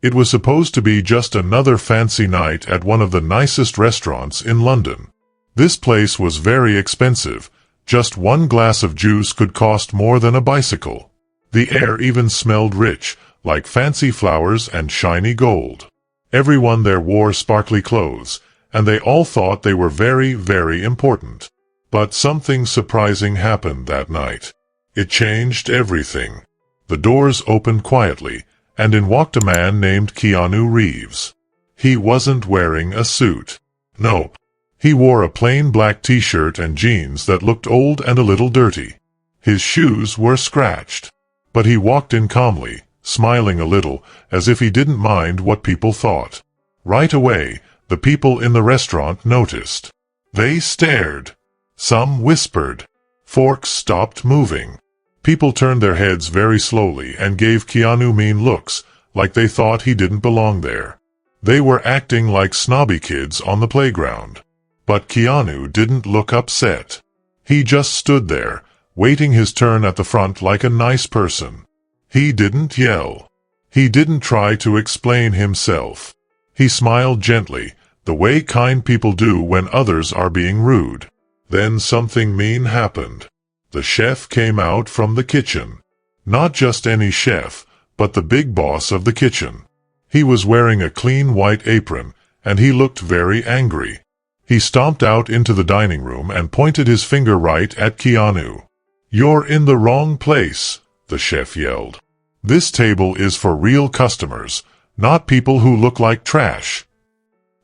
It was supposed to be just another fancy night at one of the nicest restaurants in London. This place was very expensive. Just one glass of juice could cost more than a bicycle. The air even smelled rich, like fancy flowers and shiny gold. Everyone there wore sparkly clothes, and they all thought they were very, very important. But something surprising happened that night. It changed everything. The doors opened quietly, and in walked a man named Keanu Reeves. He wasn't wearing a suit. No. He wore a plain black t-shirt and jeans that looked old and a little dirty. His shoes were scratched. But he walked in calmly, smiling a little, as if he didn't mind what people thought. Right away, the people in the restaurant noticed. They stared. Some whispered. Forks stopped moving. People turned their heads very slowly and gave Keanu mean looks, like they thought he didn't belong there. They were acting like snobby kids on the playground. But Keanu didn't look upset. He just stood there, waiting his turn at the front like a nice person. He didn't yell. He didn't try to explain himself. He smiled gently, the way kind people do when others are being rude. Then something mean happened. The chef came out from the kitchen. Not just any chef, but the big boss of the kitchen. He was wearing a clean white apron, and he looked very angry. He stomped out into the dining room and pointed his finger right at Keanu. "You're in the wrong place," the chef yelled. "This table is for real customers, not people who look like trash."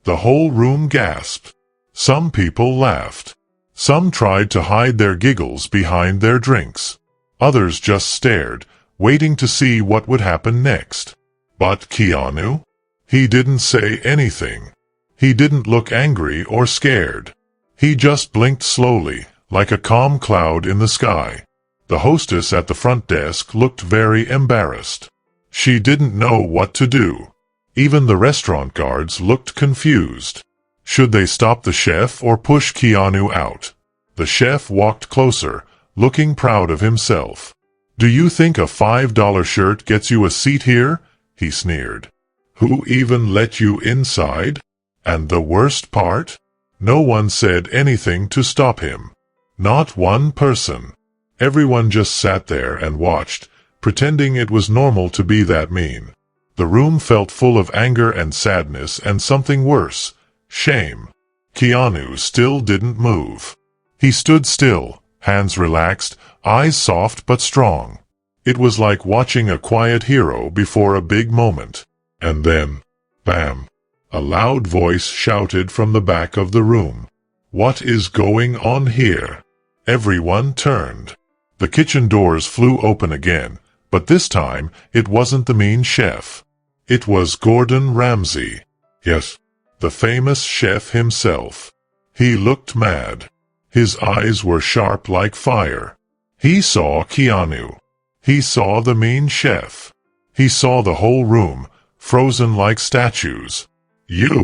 The whole room gasped. Some people laughed. Some tried to hide their giggles behind their drinks. Others just stared, waiting to see what would happen next. But Keanu? He didn't say anything. He didn't look angry or scared. He just blinked slowly, like a calm cloud in the sky. The hostess at the front desk looked very embarrassed. She didn't know what to do. Even the restaurant guards looked confused. Should they stop the chef or push Keanu out? The chef walked closer, looking proud of himself. "Do you think a $5 shirt gets you a seat here?" he sneered. "Who even let you inside?" And the worst part? No one said anything to stop him. Not one person. Everyone just sat there and watched, pretending it was normal to be that mean. The room felt full of anger and sadness and something worse, shame. Keanu still didn't move. He stood still, hands relaxed, eyes soft but strong. It was like watching a quiet hero before a big moment. And then, bam! A loud voice shouted from the back of the room. "What is going on here?" Everyone turned. The kitchen doors flew open again, but this time it wasn't the mean chef. It was Gordon Ramsay. Yes, the famous chef himself. He looked mad. His eyes were sharp like fire. He saw Keanu. He saw the mean chef. He saw the whole room, frozen like statues. "You!"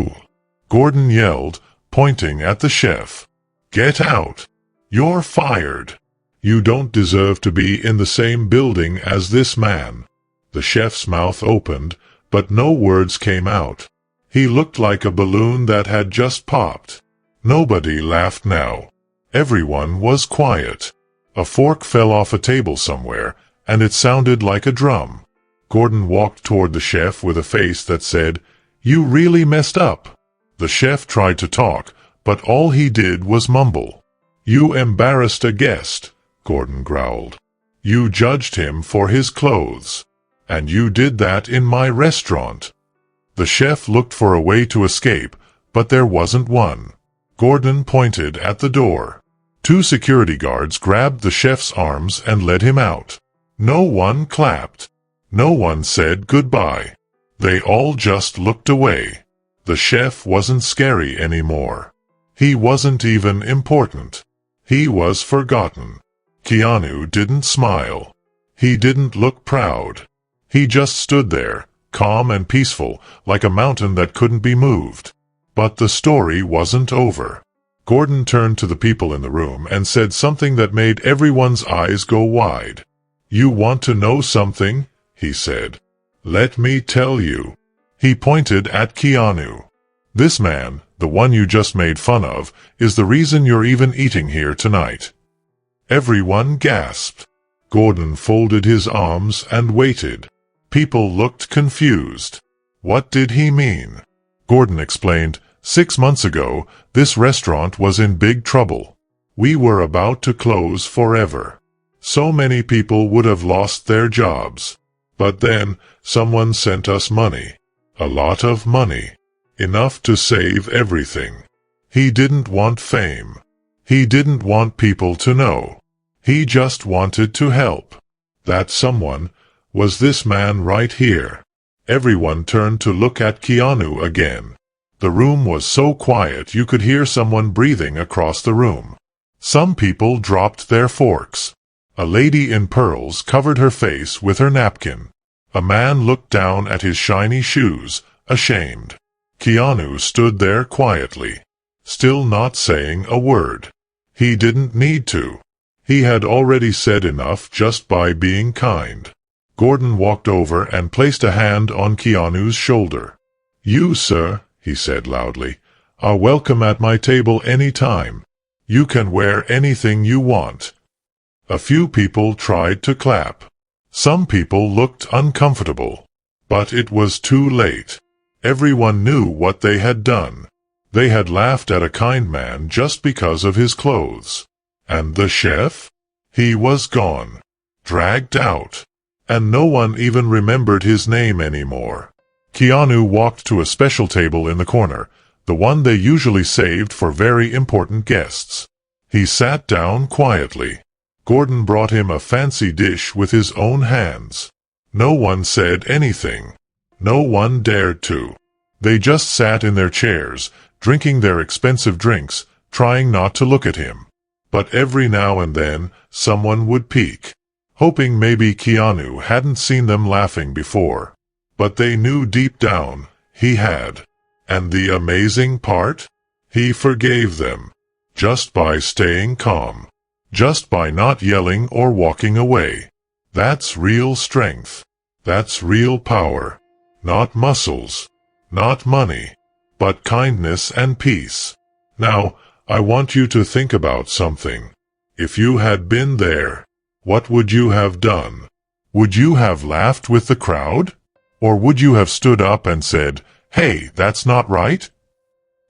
Gordon yelled, pointing at the chef. "Get out! You're fired! You don't deserve to be in the same building as this man." The chef's mouth opened, but no words came out. He looked like a balloon that had just popped. Nobody laughed now. Everyone was quiet. A fork fell off a table somewhere, and it sounded like a drum. Gordon walked toward the chef with a face that said, "You really messed up." The chef tried to talk, but all he did was mumble. "You embarrassed a guest," Gordon growled. "You judged him for his clothes. And you did that in my restaurant." The chef looked for a way to escape, but there wasn't one. Gordon pointed at the door. 2 security guards grabbed the chef's arms and led him out. No one clapped. No one said goodbye. They all just looked away. The chef wasn't scary anymore. He wasn't even important. He was forgotten. Keanu didn't smile. He didn't look proud. He just stood there, calm and peaceful, like a mountain that couldn't be moved. But the story wasn't over. Gordon turned to the people in the room and said something that made everyone's eyes go wide. "You want to know something?" he said. "Let me tell you." He pointed at Keanu. "This man, the one you just made fun of, is the reason you're even eating here tonight." Everyone gasped. Gordon folded his arms and waited. People looked confused. What did he mean? Gordon explained, "6 months ago, this restaurant was in big trouble. We were about to close forever. So many people would have lost their jobs. But then, someone sent us money. A lot of money. Enough to save everything. He didn't want fame. He didn't want people to know. He just wanted to help. That someone was this man right here." Everyone turned to look at Keanu again. The room was so quiet you could hear someone breathing across the room. Some people dropped their forks. A lady in pearls covered her face with her napkin. A man looked down at his shiny shoes, ashamed. Keanu stood there quietly, still not saying a word. He didn't need to. He had already said enough just by being kind. Gordon walked over and placed a hand on Keanu's shoulder. "You, sir," he said loudly, "are welcome at my table any time. You can wear anything you want." A few people tried to clap. Some people looked uncomfortable. But it was too late. Everyone knew what they had done. They had laughed at a kind man just because of his clothes. And the chef? He was gone. Dragged out. And no one even remembered his name anymore. Keanu walked to a special table in the corner, the one they usually saved for very important guests. He sat down quietly. Gordon brought him a fancy dish with his own hands. No one said anything. No one dared to. They just sat in their chairs, drinking their expensive drinks, trying not to look at him. But every now and then, someone would peek, hoping maybe Keanu hadn't seen them laughing before. But they knew deep down, he had. And the amazing part? He forgave them. Just by staying calm. Just by not yelling or walking away. That's real strength. That's real power. Not muscles. Not money. But kindness and peace. Now, I want you to think about something. If you had been there, what would you have done? Would you have laughed with the crowd? Or would you have stood up and said, "Hey, that's not right"?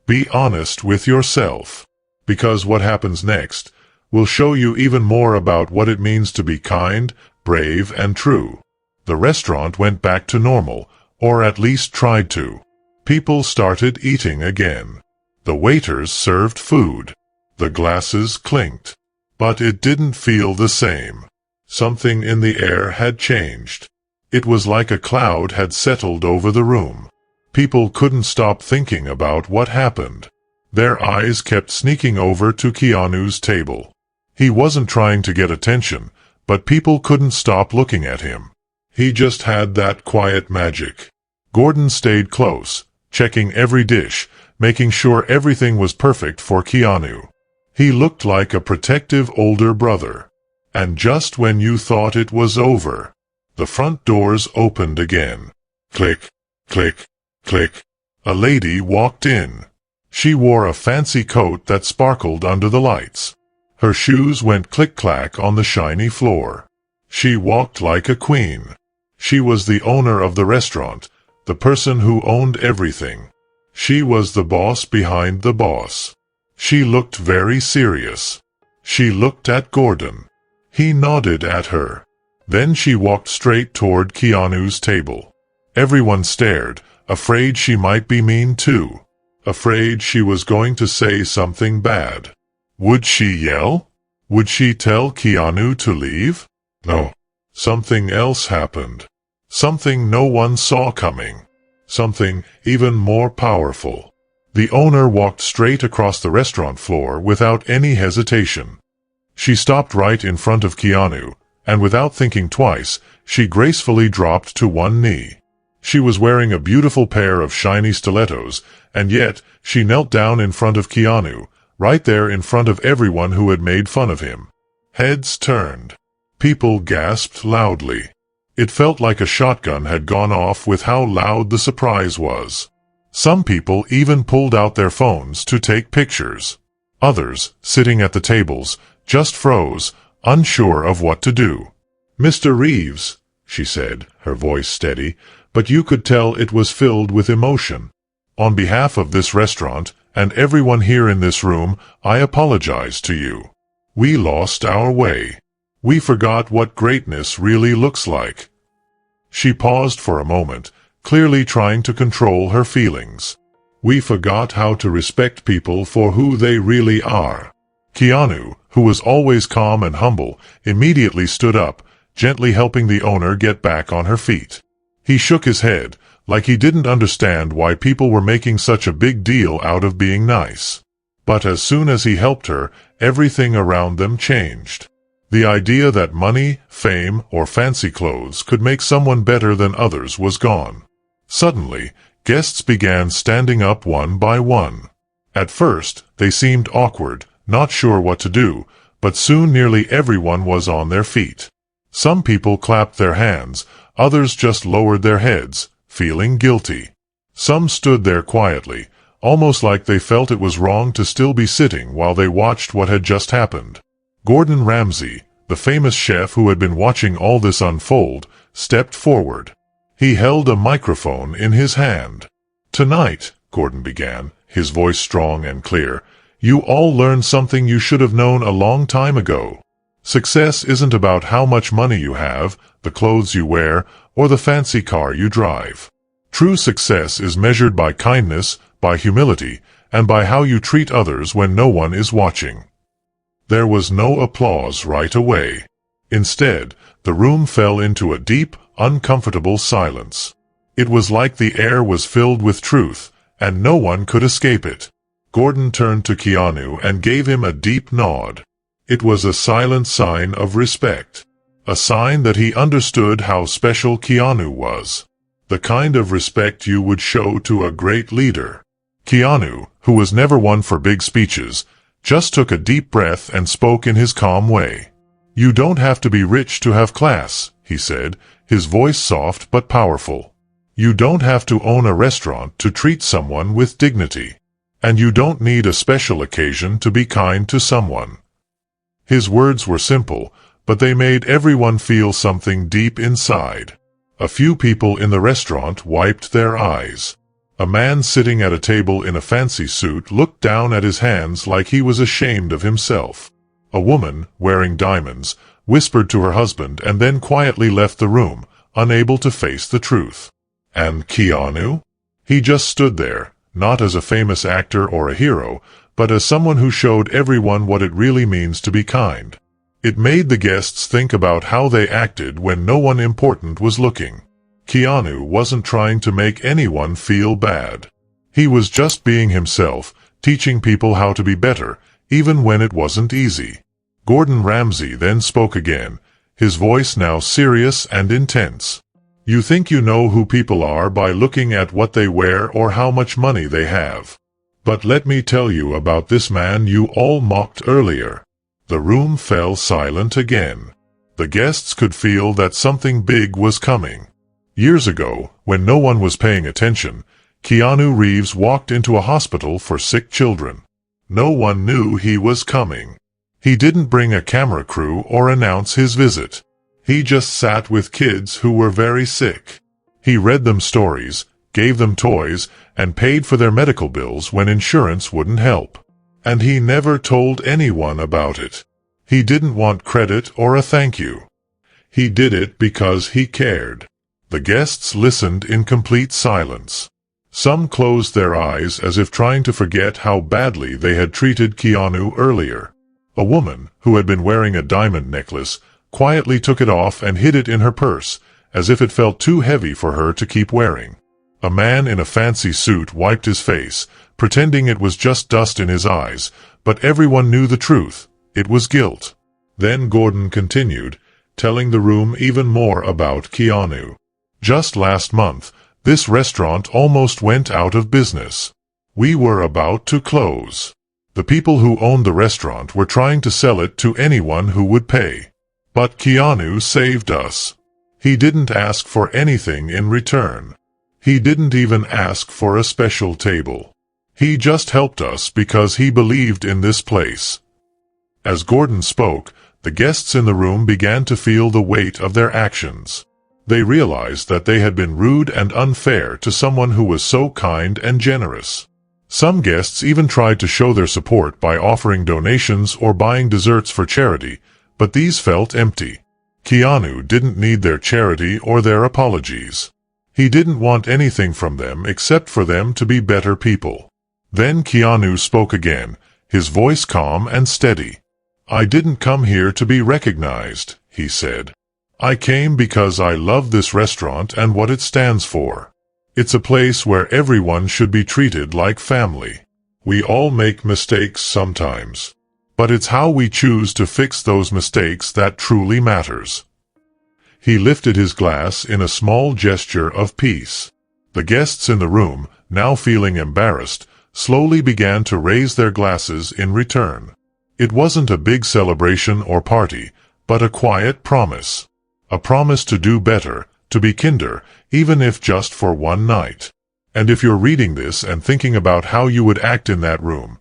Be honest with yourself. Because what happens next will show you even more about what it means to be kind, brave, and true. The restaurant went back to normal, or at least tried to. People started eating again. The waiters served food. The glasses clinked. But it didn't feel the same. Something in the air had changed. It was like a cloud had settled over the room. People couldn't stop thinking about what happened. Their eyes kept sneaking over to Keanu's table. He wasn't trying to get attention, but people couldn't stop looking at him. He just had that quiet magic. Gordon stayed close, checking every dish, making sure everything was perfect for Keanu. He looked like a protective older brother. And just when you thought it was over, the front doors opened again. Click, click, click. A lady walked in. She wore a fancy coat that sparkled under the lights. Her shoes went click-clack on the shiny floor. She walked like a queen. She was the owner of the restaurant, the person who owned everything. She was the boss behind the boss. She looked very serious. She looked at Gordon. He nodded at her. Then she walked straight toward Keanu's table. Everyone stared, afraid she might be mean too. Afraid she was going to say something bad. Would she yell? Would she tell Keanu to leave? No. Something else happened. Something no one saw coming. Something even more powerful. The owner walked straight across the restaurant floor without any hesitation. She stopped right in front of Keanu, and without thinking twice, she gracefully dropped to one knee. She was wearing a beautiful pair of shiny stilettos, and yet she knelt down in front of Keanu, right there in front of everyone who had made fun of him. Heads turned. People gasped loudly. It felt like a shotgun had gone off with how loud the surprise was. Some people even pulled out their phones to take pictures. Others, sitting at the tables, just froze, unsure of what to do. "Mr. Reeves," she said, her voice steady, but you could tell it was filled with emotion. "On behalf of this restaurant, and everyone here in this room, I apologize to you. We lost our way. We forgot what greatness really looks like." She paused for a moment, clearly trying to control her feelings. "We forgot how to respect people for who they really are." Keanu, who was always calm and humble, immediately stood up, gently helping the owner get back on her feet. He shook his head, like he didn't understand why people were making such a big deal out of being nice. But as soon as he helped her, everything around them changed. The idea that money, fame, or fancy clothes could make someone better than others was gone. Suddenly, guests began standing up one by one. At first, they seemed awkward, not sure what to do, but soon nearly everyone was on their feet. Some people clapped their hands, others just lowered their heads, feeling guilty. Some stood there quietly, almost like they felt it was wrong to still be sitting while they watched what had just happened. Gordon Ramsay, the famous chef who had been watching all this unfold, stepped forward. He held a microphone in his hand. "Tonight," Gordon began, his voice strong and clear, "you all learned something you should have known a long time ago. Success isn't about how much money you have, the clothes you wear, or the fancy car you drive. True success is measured by kindness, by humility, and by how you treat others when no one is watching." There was no applause right away. Instead, the room fell into a deep, uncomfortable silence. It was like the air was filled with truth, and no one could escape it. Gordon turned to Keanu and gave him a deep nod. It was a silent sign of respect. A sign that he understood how special Keanu was. The kind of respect you would show to a great leader. Keanu, who was never one for big speeches, just took a deep breath and spoke in his calm way. "You don't have to be rich to have class," he said, his voice soft but powerful. "You don't have to own a restaurant to treat someone with dignity. And you don't need a special occasion to be kind to someone." His words were simple, but they made everyone feel something deep inside. A few people in the restaurant wiped their eyes. A man sitting at a table in a fancy suit looked down at his hands like he was ashamed of himself. A woman, wearing diamonds, whispered to her husband and then quietly left the room, unable to face the truth. And Keanu? He just stood there, not as a famous actor or a hero, but as someone who showed everyone what it really means to be kind. It made the guests think about how they acted when no one important was looking. Keanu wasn't trying to make anyone feel bad. He was just being himself, teaching people how to be better, even when it wasn't easy. Gordon Ramsay then spoke again, his voice now serious and intense. "You think you know who people are by looking at what they wear or how much money they have. But let me tell you about this man you all mocked earlier." The room fell silent again. The guests could feel that something big was coming. Years ago, when no one was paying attention, Keanu Reeves walked into a hospital for sick children. No one knew he was coming. He didn't bring a camera crew or announce his visit. He just sat with kids who were very sick. He read them stories, gave them toys, and paid for their medical bills when insurance wouldn't help. And he never told anyone about it. He didn't want credit or a thank you. He did it because he cared. The guests listened in complete silence. Some closed their eyes as if trying to forget how badly they had treated Keanu earlier. A woman, who had been wearing a diamond necklace, quietly took it off and hid it in her purse, as if it felt too heavy for her to keep wearing. A man in a fancy suit wiped his face, pretending it was just dust in his eyes, but everyone knew the truth. It was guilt. Then Gordon continued, telling the room even more about Keanu. "Just last month, this restaurant almost went out of business. We were about to close. The people who owned the restaurant were trying to sell it to anyone who would pay. But Keanu saved us. He didn't ask for anything in return. He didn't even ask for a special table. He just helped us because he believed in this place. As Gordon spoke, the guests in the room began to feel the weight of their actions. They realized that they had been rude and unfair to someone who was so kind and generous. Some guests even tried to show their support by offering donations or buying desserts for charity, but these felt empty. Keanu didn't need their charity or their apologies. He didn't want anything from them except for them to be better people. Then Keanu spoke again, his voice calm and steady. "I didn't come here to be recognized," he said. "I came because I love this restaurant and what it stands for. It's a place where everyone should be treated like family. We all make mistakes sometimes, but it's how we choose to fix those mistakes that truly matters." He lifted his glass in a small gesture of peace. The guests in the room, now feeling embarrassed, slowly began to raise their glasses in return. It wasn't a big celebration or party, but a quiet promise. A promise to do better, to be kinder, even if just for one night. And if you're reading this and thinking about how you would act in that room,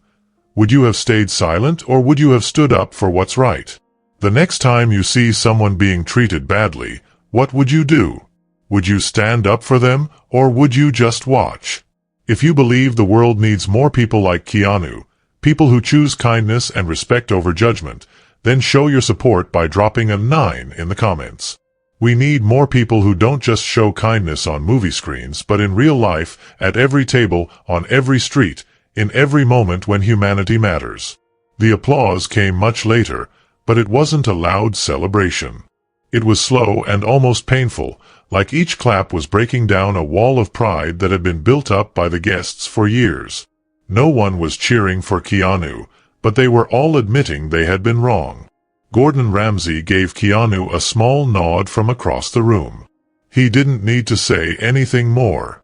would you have stayed silent or would you have stood up for what's right? The next time you see someone being treated badly, what would you do? Would you stand up for them, or would you just watch? If you believe the world needs more people like Keanu, people who choose kindness and respect over judgment, then show your support by dropping a 9 in the comments. We need more people who don't just show kindness on movie screens, but in real life, at every table, on every street, in every moment when humanity matters. The applause came much later, but it wasn't a loud celebration. It was slow and almost painful, like each clap was breaking down a wall of pride that had been built up by the guests for years. No one was cheering for Keanu, but they were all admitting they had been wrong. Gordon Ramsay gave Keanu a small nod from across the room. He didn't need to say anything more.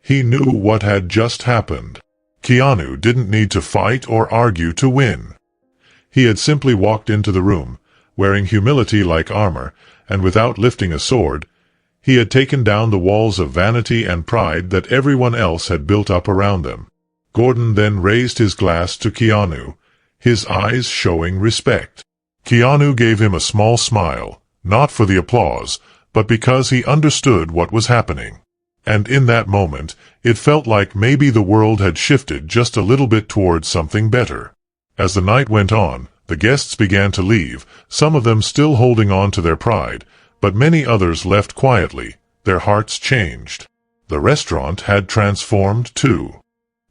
He knew what had just happened. Keanu didn't need to fight or argue to win. He had simply walked into the room, wearing humility like armor, and without lifting a sword, he had taken down the walls of vanity and pride that everyone else had built up around them. Gordon then raised his glass to Keanu, his eyes showing respect. Keanu gave him a small smile, not for the applause, but because he understood what was happening. And in that moment, it felt like maybe the world had shifted just a little bit towards something better. As the night went on, the guests began to leave, some of them still holding on to their pride, but many others left quietly, their hearts changed. The restaurant had transformed too.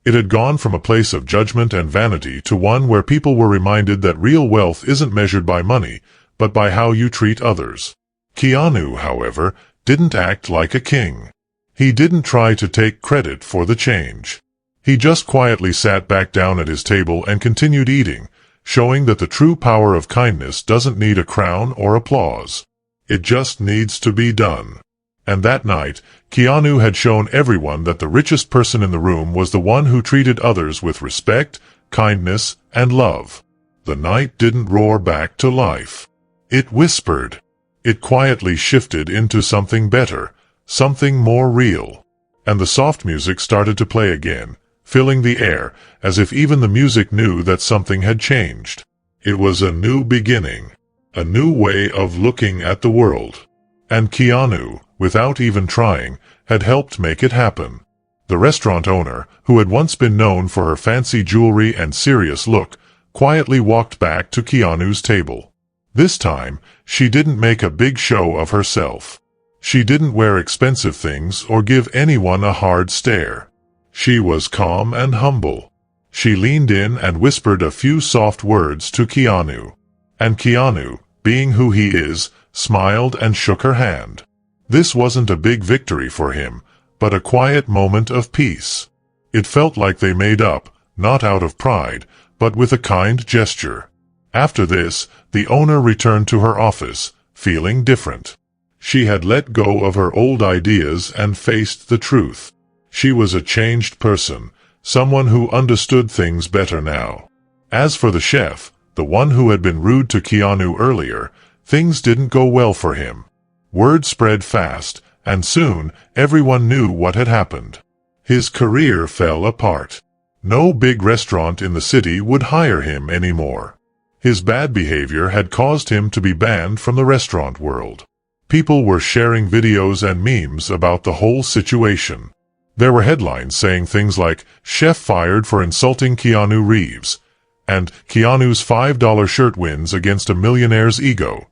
It had gone from a place of judgment and vanity to one where people were reminded that real wealth isn't measured by money, but by how you treat others. Keanu, however, didn't act like a king. He didn't try to take credit for the change. He just quietly sat back down at his table and continued eating, showing that the true power of kindness doesn't need a crown or applause. It just needs to be done. And that night, Keanu had shown everyone that the richest person in the room was the one who treated others with respect, kindness, and love. The night didn't roar back to life. It whispered. It quietly shifted into something better, something more real. And the soft music started to play again, filling the air, as if even the music knew that something had changed. It was a new beginning, a new way of looking at the world. And Keanu, without even trying, had helped make it happen. The restaurant owner, who had once been known for her fancy jewelry and serious look, quietly walked back to Keanu's table. This time, she didn't make a big show of herself. She didn't wear expensive things or give anyone a hard stare. She was calm and humble. She leaned in and whispered a few soft words to Keanu. And Keanu, being who he is, smiled and shook her hand. This wasn't a big victory for him, but a quiet moment of peace. It felt like they made up, not out of pride, but with a kind gesture. After this, the owner returned to her office, feeling different. She had let go of her old ideas and faced the truth. She was a changed person, someone who understood things better now. As for the chef, the one who had been rude to Keanu earlier, things didn't go well for him. Word spread fast, and soon everyone knew what had happened. His career fell apart. No big restaurant in the city would hire him anymore. His bad behavior had caused him to be banned from the restaurant world. People were sharing videos and memes about the whole situation. There were headlines saying things like, "Chef fired for insulting Keanu Reeves," and "Keanu's $5 shirt wins against a millionaire's ego."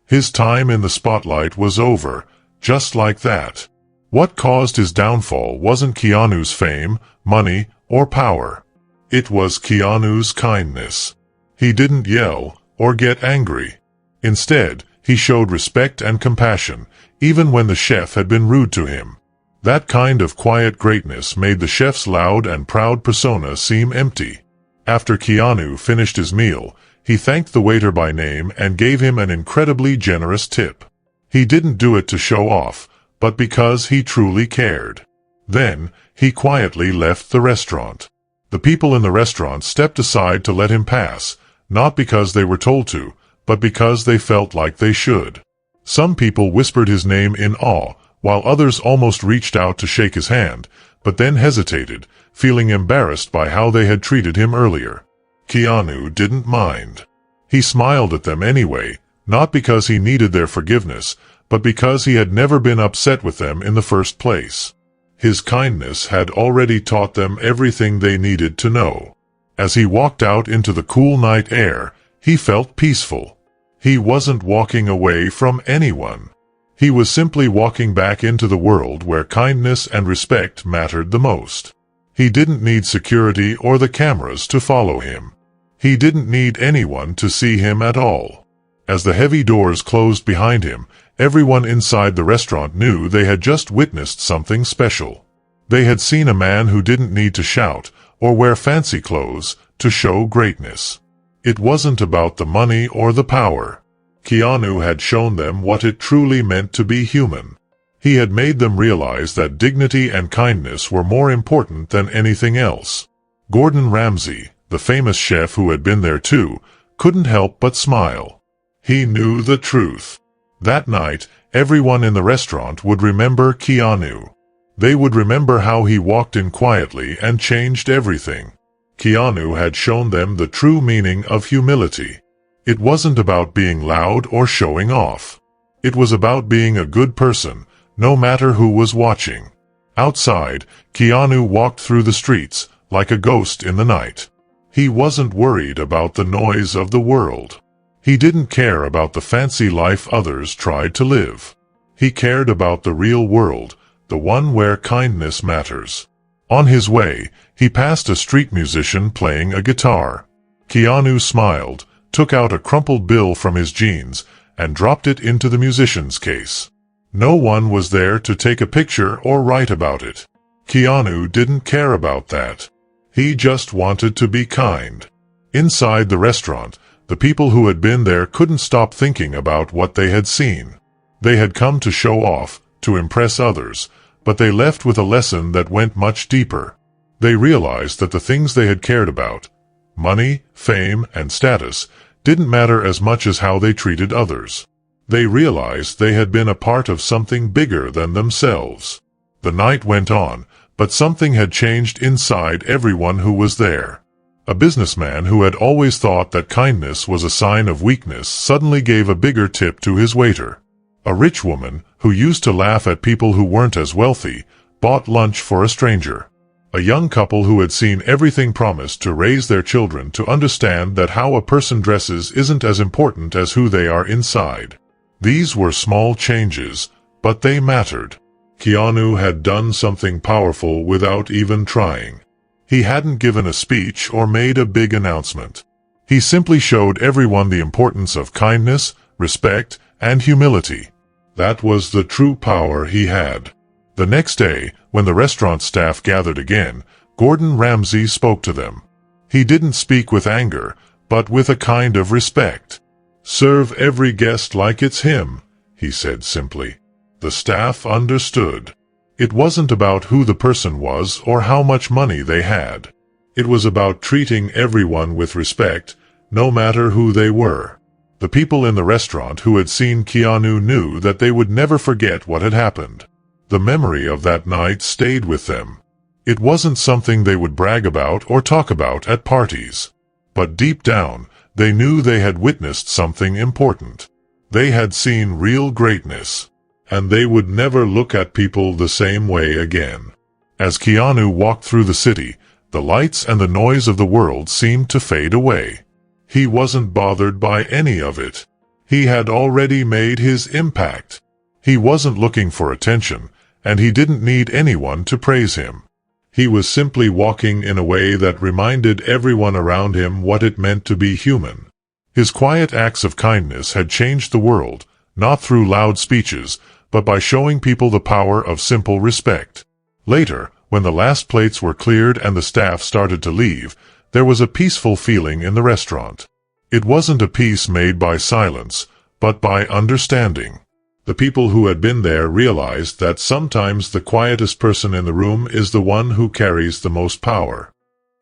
His time in the spotlight was over, just like that. What caused his downfall wasn't Keanu's fame, money, or power. It was Keanu's kindness. He didn't yell or get angry. Instead, he showed respect and compassion, even when the chef had been rude to him. That kind of quiet greatness made the chef's loud and proud persona seem empty. After Keanu finished his meal, he thanked the waiter by name and gave him an incredibly generous tip. He didn't do it to show off, but because he truly cared. Then, he quietly left the restaurant. The people in the restaurant stepped aside to let him pass, not because they were told to, but because they felt like they should. Some people whispered his name in awe, while others almost reached out to shake his hand, but then hesitated, feeling embarrassed by how they had treated him earlier. Keanu didn't mind. He smiled at them anyway, not because he needed their forgiveness, but because he had never been upset with them in the first place. His kindness had already taught them everything they needed to know. As he walked out into the cool night air, he felt peaceful. He wasn't walking away from anyone. He was simply walking back into the world where kindness and respect mattered the most. He didn't need security or the cameras to follow him. He didn't need anyone to see him at all. As the heavy doors closed behind him, everyone inside the restaurant knew they had just witnessed something special. They had seen a man who didn't need to shout or wear fancy clothes to show greatness. It wasn't about the money or the power. Keanu had shown them what it truly meant to be human. He had made them realize that dignity and kindness were more important than anything else. Gordon Ramsay, the famous chef who had been there too, couldn't help but smile. He knew the truth. That night, everyone in the restaurant would remember Keanu. They would remember how he walked in quietly and changed everything. Keanu had shown them the true meaning of humility. It wasn't about being loud or showing off. It was about being a good person, no matter who was watching. Outside, Keanu walked through the streets, like a ghost in the night. He wasn't worried about the noise of the world. He didn't care about the fancy life others tried to live. He cared about the real world, the one where kindness matters. On his way, he passed a street musician playing a guitar. Keanu smiled, took out a crumpled bill from his jeans, and dropped it into the musician's case. No one was there to take a picture or write about it. Keanu didn't care about that. He just wanted to be kind. Inside the restaurant, the people who had been there couldn't stop thinking about what they had seen. They had come to show off, to impress others, but they left with a lesson that went much deeper. They realized that the things they had cared about, money, fame, and status, didn't matter as much as how they treated others. They realized they had been a part of something bigger than themselves. The night went on, but something had changed inside everyone who was there. A businessman who had always thought that kindness was a sign of weakness suddenly gave a bigger tip to his waiter. A rich woman, who used to laugh at people who weren't as wealthy, bought lunch for a stranger. A young couple who had seen everything promised to raise their children to understand that how a person dresses isn't as important as who they are inside. These were small changes, but they mattered. Keanu had done something powerful without even trying. He hadn't given a speech or made a big announcement. He simply showed everyone the importance of kindness, respect, and humility. That was the true power he had. The next day, when the restaurant staff gathered again, Gordon Ramsay spoke to them. He didn't speak with anger, but with a kind of respect. "Serve every guest like it's him," he said simply. The staff understood. It wasn't about who the person was or how much money they had. It was about treating everyone with respect, no matter who they were. The people in the restaurant who had seen Keanu knew that they would never forget what had happened. The memory of that night stayed with them. It wasn't something they would brag about or talk about at parties. But deep down, they knew they had witnessed something important. They had seen real greatness. And they would never look at people the same way again. As Keanu walked through the city, the lights and the noise of the world seemed to fade away. He wasn't bothered by any of it. He had already made his impact. He wasn't looking for attention, and he didn't need anyone to praise him. He was simply walking in a way that reminded everyone around him what it meant to be human. His quiet acts of kindness had changed the world, not through loud speeches, but by showing people the power of simple respect. Later, when the last plates were cleared and the staff started to leave, there was a peaceful feeling in the restaurant. It wasn't a peace made by silence, but by understanding. The people who had been there realized that sometimes the quietest person in the room is the one who carries the most power.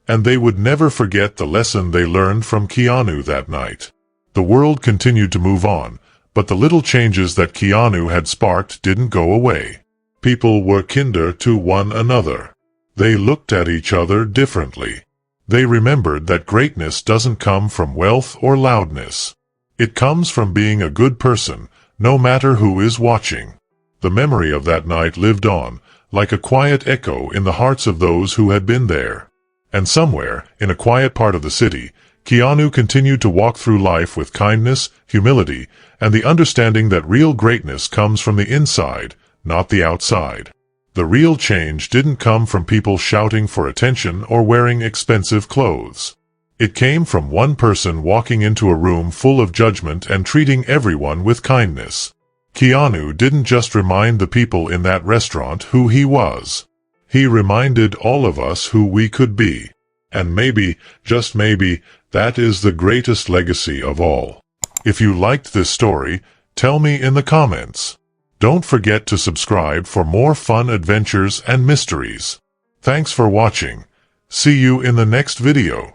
And they would never forget the lesson they learned from Keanu that night. The world continued to move on, but the little changes that Keanu had sparked didn't go away. People were kinder to one another. They looked at each other differently. They remembered that greatness doesn't come from wealth or loudness. It comes from being a good person, no matter who is watching. The memory of that night lived on, like a quiet echo in the hearts of those who had been there. And somewhere, in a quiet part of the city, Keanu continued to walk through life with kindness, humility, and the understanding that real greatness comes from the inside, not the outside. The real change didn't come from people shouting for attention or wearing expensive clothes. It came from one person walking into a room full of judgment and treating everyone with kindness. Keanu didn't just remind the people in that restaurant who he was. He reminded all of us who we could be. And maybe, just maybe, that is the greatest legacy of all. If you liked this story, tell me in the comments. Don't forget to subscribe for more fun adventures and mysteries. Thanks for watching. See you in the next video.